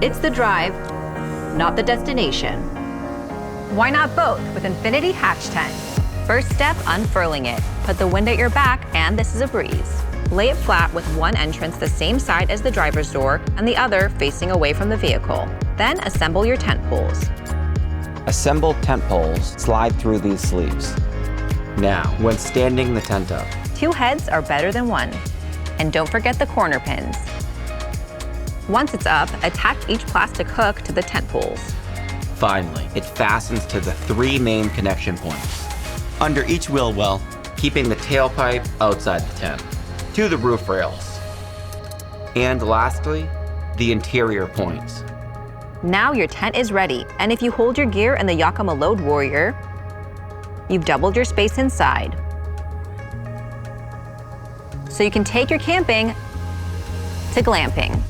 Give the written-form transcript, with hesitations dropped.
It's the drive, not the destination. Why not both with INFINITI Hatch Tent? First step, unfurling it. Put the wind at your back, and this is a breeze. Lay it flat with one entrance the same side as the driver's door and the other facing away from the vehicle. Then assemble your tent poles. Assembled tent poles slide through these sleeves. Now, when standing the tent up, 2 heads are better than 1. And don't forget the corner pins. Once it's up, attach each plastic hook to the tent poles. finally, it fastens to the 3 main connection points under each wheel well, keeping the tailpipe outside the tent, to the roof rails. And lastly, the interior points. Now your tent is ready, and if you hold your gear in the Yakima Loadwarrior, you've doubled your space inside. So you can take your camping to glamping.